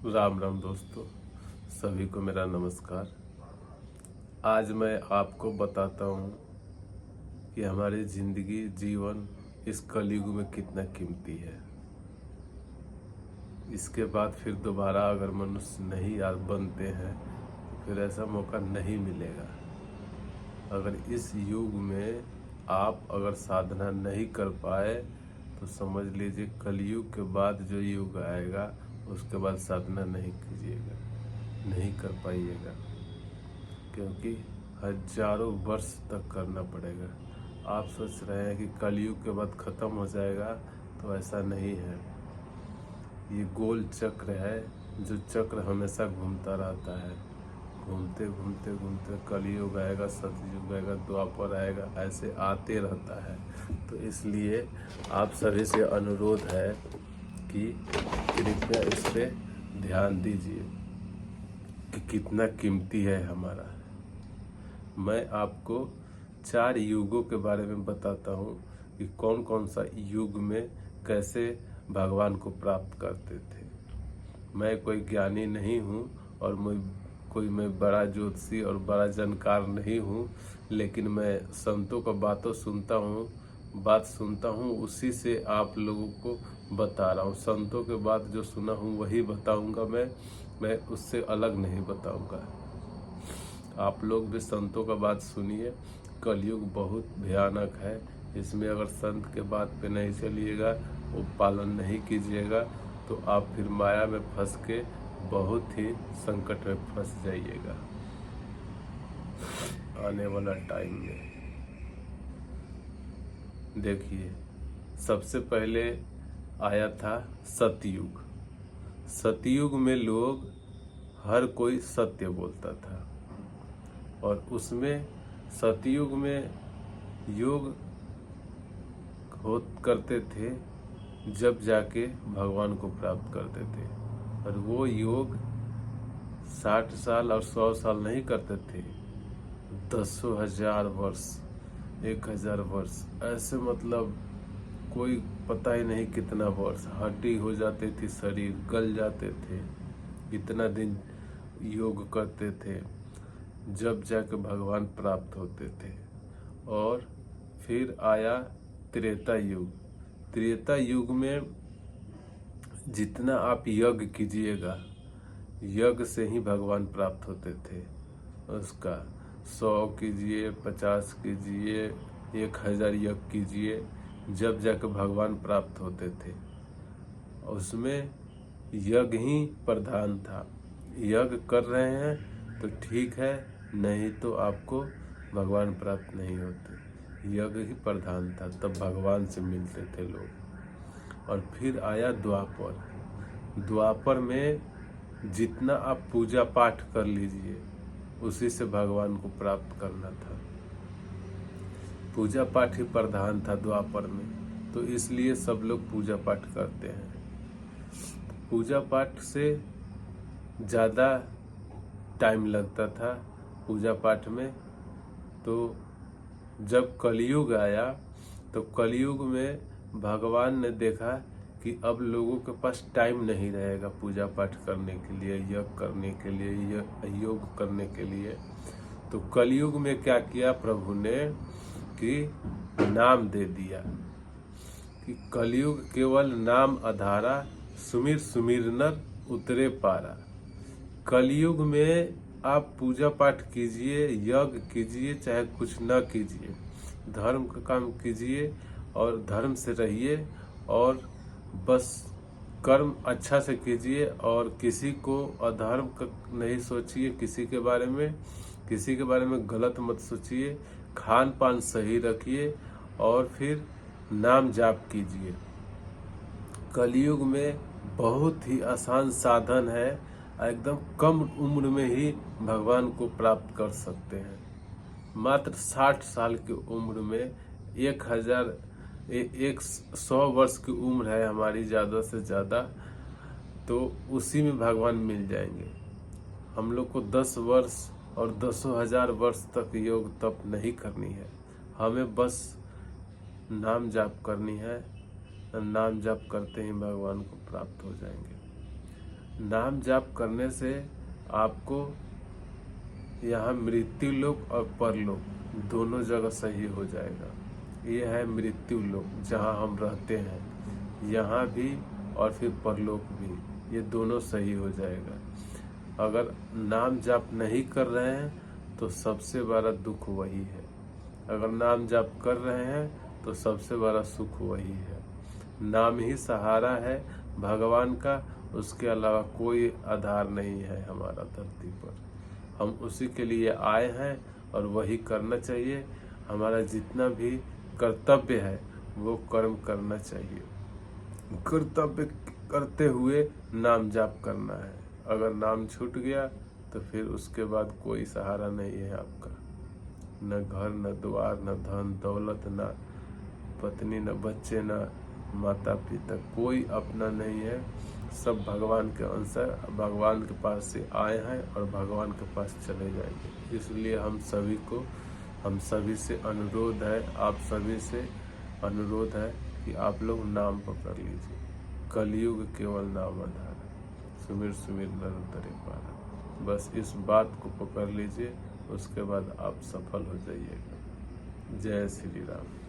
राम राम दोस्तों, सभी को मेरा नमस्कार। आज मैं आपको बताता हूँ कि हमारी ज़िंदगी जीवन इस कलयुग में कितना कीमती है। इसके बाद फिर दोबारा अगर मनुष्य नहीं याद बनते हैं तो फिर ऐसा मौका नहीं मिलेगा। अगर इस युग में आप अगर साधना नहीं कर पाए तो समझ लीजिए कलयुग के बाद जो युग आएगा उसके बाद साधना नहीं कीजिएगा, नहीं कर पाइएगा, क्योंकि हजारों वर्ष तक करना पड़ेगा। आप सोच रहे हैं कि कलयुग के बाद ख़त्म हो जाएगा, तो ऐसा नहीं है। ये गोल चक्र है, जो चक्र हमेशा घूमता रहता है। घूमते घूमते घूमते कलयुग आएगा, सतयुग आएगा, द्वापर आएगा, ऐसे आते रहता है। तो इसलिए आप सभी से अनुरोध है कि कृपया इस पे ध्यान दीजिए कि कितना कीमती है हमारा। मैं आपको 4 युगों के बारे में बताता हूँ कि कौन कौन सा युग में कैसे भगवान को प्राप्त करते थे। मैं कोई ज्ञानी नहीं हूँ और मैं बड़ा ज्योतिषी और बड़ा जानकार नहीं हूँ, लेकिन मैं संतों का बात सुनता हूँ, उसी से आप लोगों को बता रहा हूँ। संतों के बात जो सुना हूँ वही बताऊँगा। मैं उससे अलग नहीं बताऊँगा। आप लोग भी संतों का बात सुनिए। कलयुग बहुत भयानक है। इसमें अगर संत के बात पे नहीं चलिएगा, वो पालन नहीं कीजिएगा, तो आप फिर माया में फंस के बहुत ही संकट में फंस जाइएगा आने वाला टाइम में। देखिए, सबसे पहले आया था सतयुग। सतयुग में लोग हर कोई सत्य बोलता था, और उसमें सतयुग में योग करते थे, जब जाके भगवान को प्राप्त करते थे। और वो योग 60 साल और 100 साल नहीं करते थे, दसों हजार वर्ष, 1000 वर्ष, ऐसे मतलब कोई पता ही नहीं कितना वर्ष। हड्डी हो जाती थी, शरीर गल जाते थे, इतना दिन योग करते थे, जब जाके भगवान प्राप्त होते थे। और फिर आया त्रेता युग। त्रेता युग में जितना आप यज्ञ कीजिएगा, यज्ञ से ही भगवान प्राप्त होते थे। उसका 100 कीजिए, 50 कीजिए, 1000 यज्ञ कीजिए, जब जाके भगवान प्राप्त होते थे। उसमें यज्ञ ही प्रधान था। यज्ञ कर रहे हैं तो ठीक है, नहीं तो आपको भगवान प्राप्त नहीं होते। यज्ञ ही प्रधान था, तब भगवान से मिलते थे लोग। और फिर आया द्वापर। द्वापर में जितना आप पूजा पाठ कर लीजिए, उसी से भगवान को प्राप्त करना था। पूजा पाठ ही प्रधान था द्वापर में, तो इसलिए सब लोग पूजा पाठ करते हैं। पूजा पाठ से ज़्यादा टाइम लगता था पूजा पाठ में। तो जब कलयुग आया, तो कलयुग में भगवान ने देखा कि अब लोगों के पास टाइम नहीं रहेगा पूजा पाठ करने के लिए, यज्ञ करने के लिए, योग करने के लिए। तो कलयुग में क्या किया प्रभु ने कि नाम दे दिया कि कलयुग केवल नाम आधारा, सुमिर सुमिर नर उतरे पारा। कलयुग में आप पूजा पाठ कीजिए, यज्ञ कीजिए, चाहे कुछ न कीजिए, धर्म का काम कीजिए और धर्म से रहिए, और बस कर्म अच्छा से कीजिए, और किसी को अधर्म का नहीं सोचिए। किसी के बारे में गलत मत सोचिए। खान पान सही रखिए और फिर नाम जाप कीजिए। कलयुग में बहुत ही आसान साधन है, एकदम कम उम्र में ही भगवान को प्राप्त कर सकते हैं। मात्र 60 साल की उम्र में 100 वर्ष की उम्र है हमारी ज़्यादा से ज़्यादा, तो उसी में भगवान मिल जाएंगे। हम लोग को 10 वर्ष और दसों हजार वर्ष तक योग तप नहीं करनी है। हमें बस नाम जाप करनी है। नाम जाप करते ही भगवान को प्राप्त हो जाएंगे। नाम जाप करने से आपको यहाँ मृत्यु लोक और परलोक दोनों जगह सही हो जाएगा। ये है मृत्यु लोक जहाँ हम रहते हैं, यहाँ भी और फिर परलोक भी, ये दोनों सही हो जाएगा। अगर नाम जाप नहीं कर रहे हैं तो सबसे बड़ा दुख वही है, अगर नाम जाप कर रहे हैं तो सबसे बड़ा सुख वही है। नाम ही सहारा है भगवान का, उसके अलावा कोई आधार नहीं है हमारा धरती पर। हम उसी के लिए आए हैं और वही करना चाहिए। हमारा जितना भी कर्तव्य है वो कर्म करना चाहिए, कर्तव्य करते हुए नाम जाप करना है। अगर नाम छूट गया तो फिर उसके बाद कोई सहारा नहीं है आपका, न घर, न द्वार, न धन दौलत, न पत्नी, न बच्चे, न माता पिता, कोई अपना नहीं है। सब भगवान के अंश है, भगवान के पास से आए हैं और भगवान के पास चले जाएंगे। इसलिए हम सभी से अनुरोध है, आप सभी से अनुरोध है कि आप लोग नाम पकड़ लीजिए। कलयुग केवल नाम आधार, सुमिर सुमिर नर उतरे पारा। बस इस बात को पकड़ लीजिए, उसके बाद आप सफल हो जाइएगा। जय श्री राम।